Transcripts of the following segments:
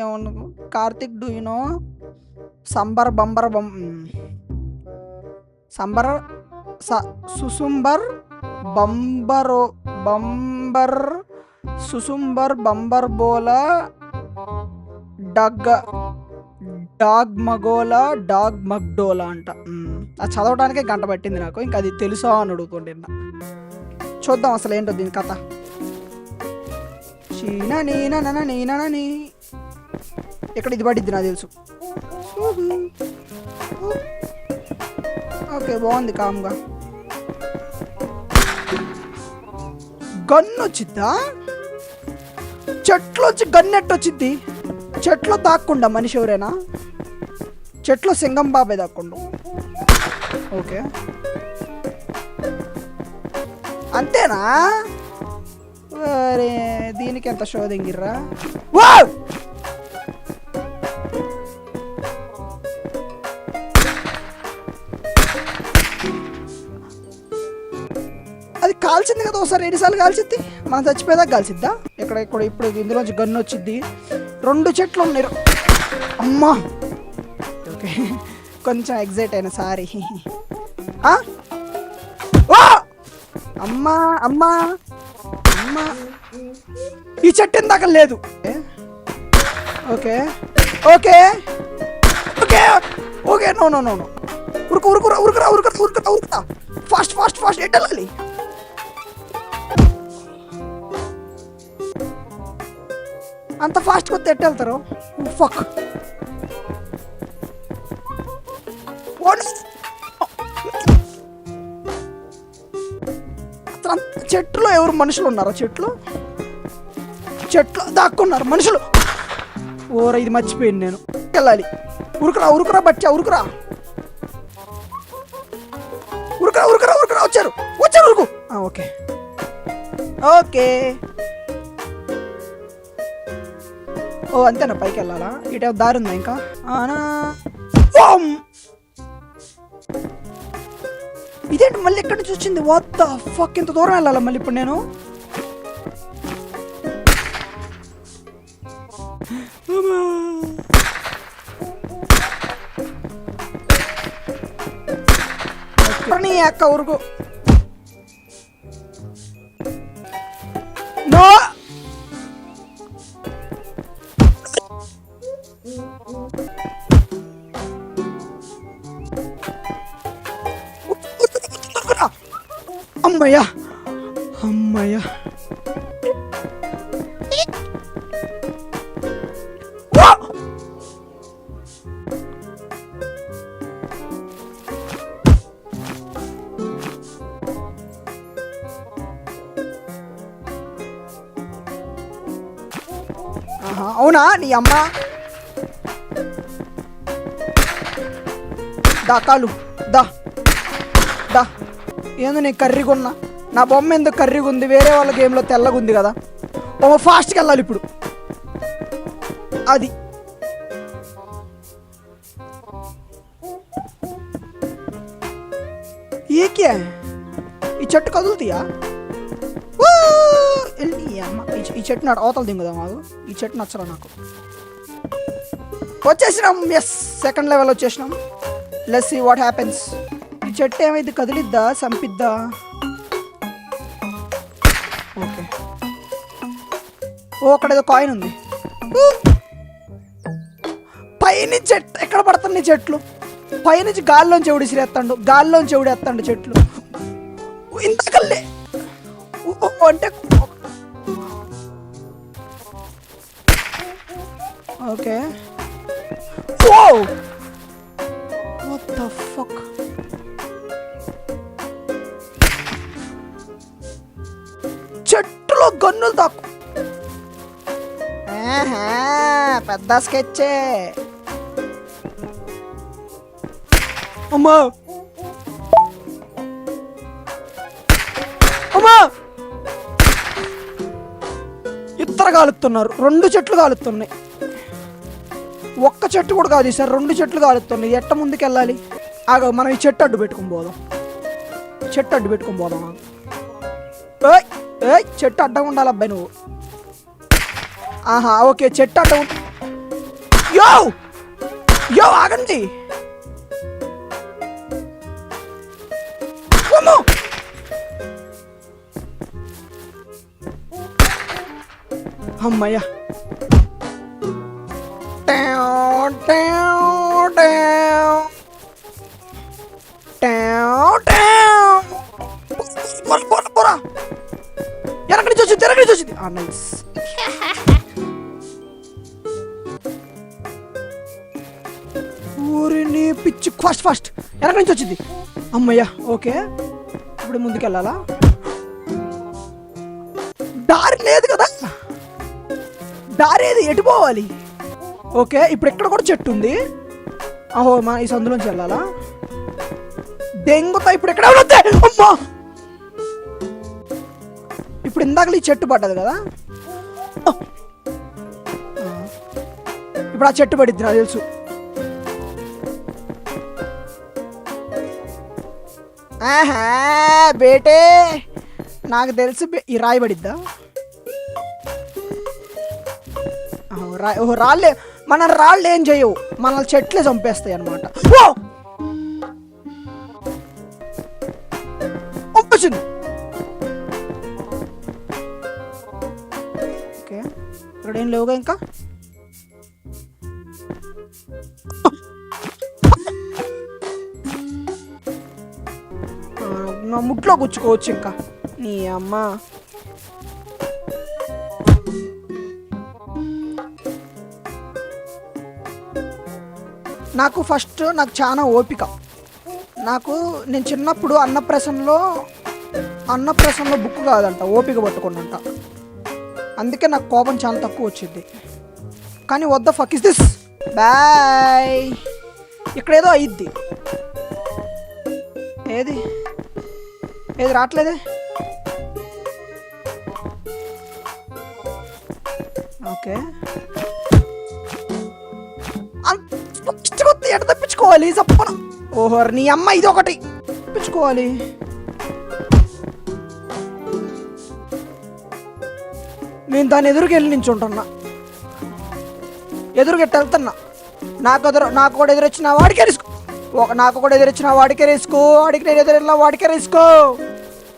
ఏమన్నా Karthik do you know సంబర్ బంబర్ సంబర్ సుసుంబర్ బంబరో బంబర్ సుసుంబర్ బంబర్ బోలా డాగ్ మగోలా డాగ్ మగ్డోలా అంట. అది చదవడానికే గంట పట్టింది నాకు. ఇంకా అది తెలుసా అని అడుగుతుండే. చూద్దాం అసలు ఏంటో దీని కథ. ఇక్కడ ఇది పడిద్ది నాకు తెలుసు. ఓకే బాగుంది కామ్గా. గన్ను వచ్చిద్దా? చెట్లు వచ్చి గన్ను ఎట్టొచ్చిద్ది? చెట్లో దాక్కుండా మనిషి ఎవరైనా? చెట్లో సింగం బాబాయ్ దాక్కుండు. ఓకే అంతేనా? అరే దీనికి ఎంత షోదింగిర్రా. అది కాల్చింది కదా ఒకసారి, ఎన్నిసార్లు కాల్చిద్ది? మనం చచ్చిపోయేదాకా కాల్చిద్దా? ఇక్కడ ఇప్పుడు ఇందులోంచి గన్ను వచ్చిద్ది. 2 చెట్లు ఉన్నాయి. అమ్మా ఓకే కొంచెం ఎగ్జైట్ అయినా, సారీ. అమ్మా అమ్మా అమ్మా ఈ చెట్టు ఇందాక లేదు. Okay okay okay okay no no no no ఉరుకురా ఫాస్ట్ ఫాస్ట్ ఫాస్ట్ ఎట్ వెళ్ళాలి. అంత ఫాస్ట్ కొత్త ఎట్టు వెళ్తారు? ఫక్ చెట్లు ఎవరు మనుషులు ఉన్నారా? చెట్లు దాక్కున్నారు మనుషులు. ఓరా ఇది మర్చిపోయింది నేను. వెళ్ళాలి. ఉరుకురా బచ్చా ఉరుకురా వచ్చారు ఉరుకు. ఓకే ఓకే ఓ అంతేనా? పైకి వెళ్ళాలా? ఇటే దారి ఉందా ఇంకా? ఇదేంటి మళ్ళీ ఎక్కడి నుంచి వచ్చింది? వాట్ ద ఫక్, ఇంత దూరం వెళ్ళాలా మళ్ళీ ఇప్పుడు నేను? నీ అక్క ఉరుకు. నో అమ్మయ్యా అమ్మయ్యా. అవునా నీ అమ్మ? దా కాలు దా దా. ఏందో నేను కర్రీగా ఉన్నా? నా బొమ్మ ఎందుకు కర్రీగా ఉంది? వేరే వాళ్ళ గేమ్లో తెల్లగా ఉంది కదా. ఫాస్ట్గా వెళ్ళాలి ఇప్పుడు. అది ఏకే ఈ చెట్టు కదులుతాయా? అమ్మ ఈ చెట్టు అవతల దింగుదా మాకు. ఈ చెట్టు నచ్చరా నాకు. వచ్చేసినాం. ఎస్ సెకండ్ లెవెల్ వచ్చేసినాం. Let's see what happens. ఈ చెట్టు ఏమైంది? కదిలిద్దా? సంపిద్దా? ఓకే ఓ అక్కడ ఏదో కాయిన్ ఉంది. పైనుంచి ఎక్కడ పడుతుంది చెట్లు? పైనుంచి గాల్లోంచి ఎవడేస్తాడు చెట్లు. ఇంతకల్లే అంటే okay. Oh what the fuck. చెట్టులో గన్నులు దాక్కు. పెద్ద స్కెచ్చే. అమ్మా అమ్మా ఇద్దరు కాలుతున్నారు. 2 చెట్లు కాలుతున్నాయి. ఒక్క చెట్టు కూడా కాదు సార్, 2 చెట్లు కాలుతున్నాయి. ఎట్ట ముందుకు వెళ్ళాలి? మనం ఈ చెట్టు అడ్డు పెట్టుకుని పోదాం. చెట్టు అడ్డం ఉండాలి అబ్బాయి నువ్వు. ఆహా ఓకే చెట్టు అడ్డం. యో యో ఆగండి. అమ్మయ్యా. ఎక్కడి నుంచి వచ్చింది నైస్. ఊరిని పిచ్చి ఫాస్ట్ ఎక్కడి నుంచి వచ్చింది. అమ్మయ్యా ఓకే. ఇప్పుడు ముందుకెళ్ళాలా? దారి లేదు కదా, దారి ఏది, ఎటు పోవాలి? ఓకే ఇప్పుడు ఇక్కడ కూడా చెట్టు ఉంది. అహో మా ఈ సందులోంచి వెళ్ళాలా? దెంగుతా ఇప్పుడు ఎక్కడ వద్దే. అమ్మా ఇప్పుడు ఇందాక ఈ చెట్టు పడ్డది కదా, ఇప్పుడు ఆ చెట్టు పడిద్ది నాకు తెలుసు. ఆహా బేటే నాకు తెలుసు ఈ రాయి పడిద్దా. ఓహో రాళ్ళే, మన రాళ్ళు ఏం చేయవు, మన చెట్లే చంపేస్తాయి అనమాట. వచ్చింది. ఓకే ఇక్కడ ఏం లేవుగా ఇంకా. నా ముట్లో గుచ్చుకోవచ్చు ఇంకా. నీ అమ్మ నాకు చాలా ఓపిక. నేను చిన్నప్పుడు అన్నప్రాసనలో బుక్ కాదంట, ఓపిక పట్టుకున్నంట. అందుకే నాకు కోపం చాలా తక్కువ వచ్చింది. కానీ వద్ద ఫక్ ఇస్ దిస్. బాయ్. ఇక్కడ ఏదో అయ్యిద్ది. ఏది రావట్లేదే. ఓకే ఎట తప్పించుకోవాలి చెప్పన. ఓహో నీ అమ్మ ఇది ఒకటి తప్పించుకోవాలి. నేను దాని ఎదురుకి వెళ్ళి నించుంటున్నా, ఎదురుగెట్టు వెళ్తున్నా. నాకు కూడా ఎదురొచ్చిన వాడికే రిస్క్, నాకు కూడా ఎదురొచ్చిన వాడికే రిస్క్, వాడికి నేను ఎదురెళ్ళిన వాడికే రిస్క్.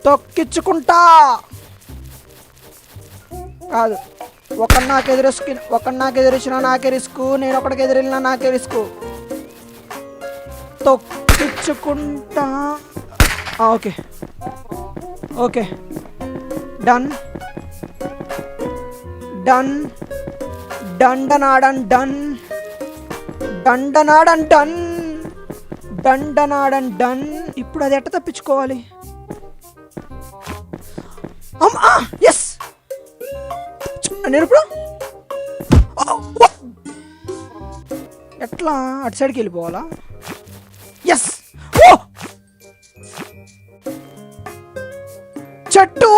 తొక్కించుకుంటా కాదు, ఒకడు నాకు ఎదురొచ్చినా నాకే రిస్క్, నేను ఒకడికి ఎదురెళ్ళినా నాకే రిస్క్. తొక్కించుకుంటా. ఓకే ఓకే డన్ డన్ డండనాడన్ డన్ డండనాడన్ డన్ డండనాడన్ డన్. ఇప్పుడు అది ఎట్ట తప్పించుకోవాలి? ఎస్ నేను ఇప్పుడు ఎట్లా అటు సైడ్కి వెళ్ళిపోవాలా? ఎస్ చెట్టు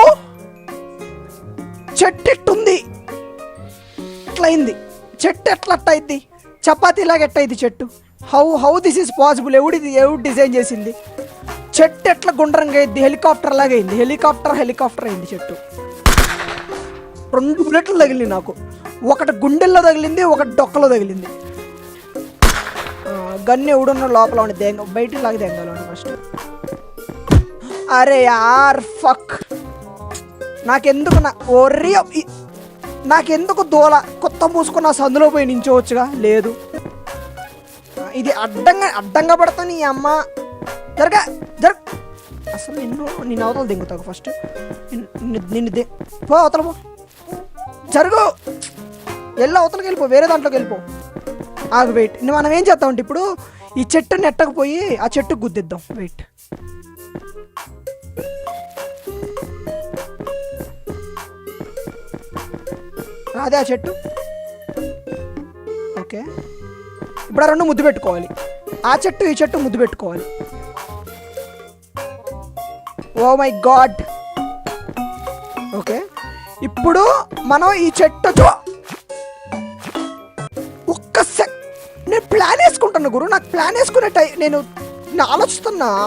ఎట్టుంది, ఎట్లా అయింది చెట్టు? ఎట్లా అయింది? చపాతీలాగా ఎట్టయింది చెట్టు? How this is possible? ఎవడు డిజైన్ చేసింది? చెట్టు ఎట్లా గుండ్రంగా అయింది? హెలికాప్టర్ లాగా అయింది. హెలికాప్టర్ అయింది చెట్టు. 2 బుల్లెట్లు తగిలింది నాకు. ఒకటి గుండెల్లో తగిలింది, ఒకటి డొక్కలో తగిలింది. గన్ను ఎవడున్న లోపల ఉండి బయటికి లాగి దెంగాలి ఫస్ట్. అరే యార్ ఫక్. నాకెందుకు దోల కొత్త మూసుకున్న సందులో పోయి నించోవచ్చుగా. లేదు ఇది అడ్డంగా పడతాను. ఈ అమ్మ జరగ అసలు నిన్ను అవతల దింగుతావు ఫస్ట్. నిన్ను పో అవతల పో, జరుగు, అవతలకి వెళ్ళిపో, వేరే దాంట్లోకి వెళ్ళిపో. ఆగు వెయిట్. మనం ఏం చేద్దామంటే ఇప్పుడు ఈ చెట్టుని ఎట్టకపోయి ఆ చెట్టుకు గుద్దిద్దాం. వెయిట్. అదే ఆ చెట్టు. ఓకే ఇప్పుడు ఆ 2 ముద్దు పెట్టుకోవాలి. ఆ చెట్టు ఈ చెట్టు ముద్దు పెట్టుకోవాలి. Oh my God. ఓకే ఇప్పుడు మనం ఈ చెట్టు నేను ప్లాన్ వేసుకుంటాను గురు. నాకు ప్లాన్ వేసుకునే టైం నేను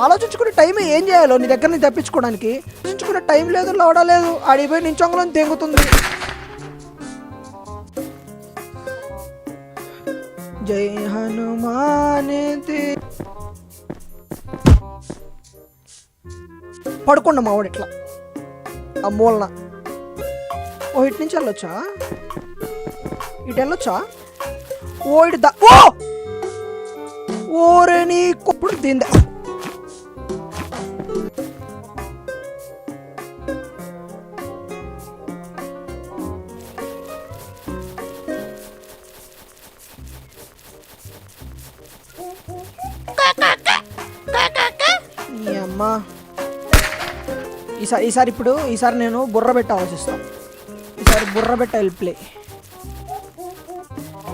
ఆలోచించుకునే టైం ఏం చేయాలో నీ దగ్గర నుంచి తప్పించుకోవడానికి. ఆలోచించుకునే టైం లేదు, లోడలేదు. ఆడిపోయి నించొంగలో తెంగుతుంది. జై హనుమాన్ పడుకోండి మావాడు ఇట్లా ఆ మూలన. ఓ ఇటు నుంచి వెళ్ళొచ్చా, ఇటు వెళ్ళొచ్చా? ఓ ఇటు ఓ ఓరే నీ కొప్పుడు దీందే. అమ్మా ఈసారి నేను బుర్ర పెట్టి ఆలోచిస్తాను. ఈసారి బుర్ర పెట్టి వెళ్ళిప్లే.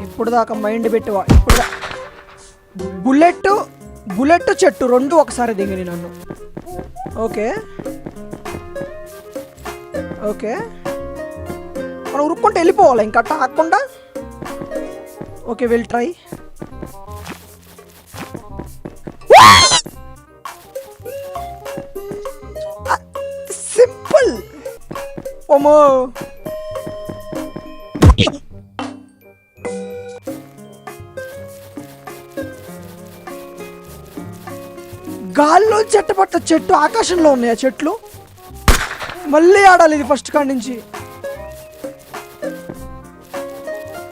ఇప్పుడు దాకా మైండ్ పెట్టి ఇప్పుడు బుల్లెట్ చెట్టు రెండు ఒకసారి దిగిని నన్ను. ఓకే ఓకే మనం ఉరుక్కుంటే వెళ్ళిపోవాలి ఇంకా తాకుండా. Okay will try. సింపుల్. ఓమో గాల్లో చెట్టు చెట్టు ఆకాశంలో ఉన్నాయి ఆ చెట్లు. మళ్ళీ ఆడాలి ఇది ఫస్ట్ కాడి నుంచి.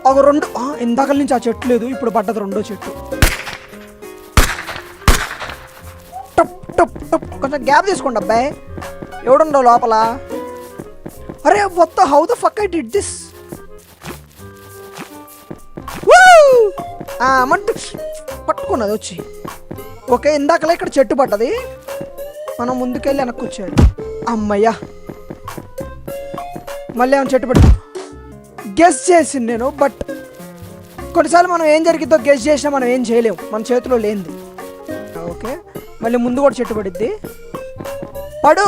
ఒక రెండు ఇందాక నుంచి ఆ చెట్టు లేదు, ఇప్పుడు పడ్డది రెండో చెట్టు. టప్ టప్ టప్. కొంచెం గ్యాప్ తీసుకోండి అబ్బాయి, ఎవడుండో లోపల. అరే what the how the fuck I did this. Mantu పట్టుకున్నది వచ్చి. ఓకే ఇందాకలే ఇక్కడ చెట్టు పడ్డది, మనం ముందుకెళ్ళి వెనక్కి వచ్చేయాలి. అమ్మయ్యా మళ్ళీ ఏమైనా చెట్టు పట్టు. గెస్ చేసింది నేను, బట్ కొన్నిసార్లు మనం ఏం జరిగిద్దో గెస్ చేసినా మనం ఏం చేయలేము, మన చేతిలో లేనిది. ఓకే మళ్ళీ ముందు కూడా చెట్టు పడిద్ది. పడు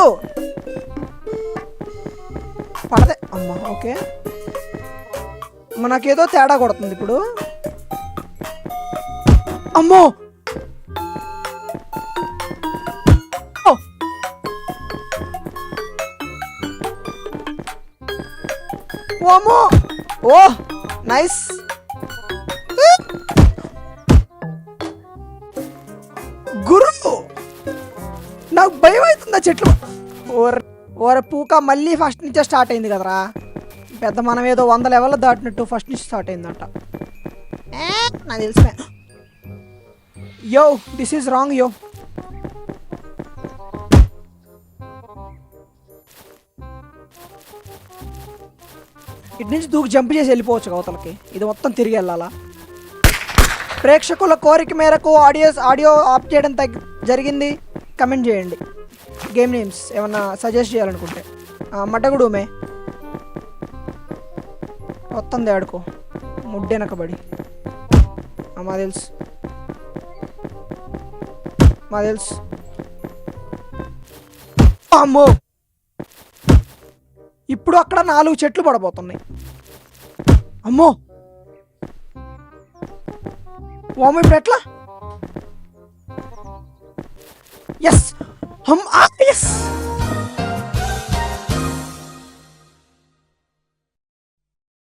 పడదే అమ్మ. ఓకే మనకేదో తేడా కొడుతుంది ఇప్పుడు. అమ్మో ఓమో ఓ నైస్. గురు నాకు భయం అవుతుందా చెట్లు. ఓర పూక మళ్ళీ ఫస్ట్ నుంచే స్టార్ట్ అయింది కదరా. పెద్ద మనం ఏదో 100 లెవెల్లో దాటినట్టు ఫస్ట్ నుంచి స్టార్ట్ అయిందంట. నాకు తెలిసిన యో దిస్ ఈజ్ రాంగ్ యో. ఇటు నుంచి దూకి జంప్ చేసి వెళ్ళిపోవచ్చు అవతలకి. ఇది మొత్తం తిరిగి వెళ్ళాలా. ప్రేక్షకుల కోరిక మేరకు ఆడియో ఆఫ్ చేయడం జరిగింది. కమెంట్ చేయండి గేమ్ నేమ్స్ ఏమన్నా సజెస్ట్ చేయాలనుకుంటే. మడ్డగుడుమే మొత్తం దేడుకో ముడ్డెనకబడి. మా తెలుసు అమ్మో ఇప్పుడు అక్కడ 4 చెట్లు పడబోతున్నాయి. అమ్మో ఓమ ఇప్పుడు ఎట్లా. Yes yes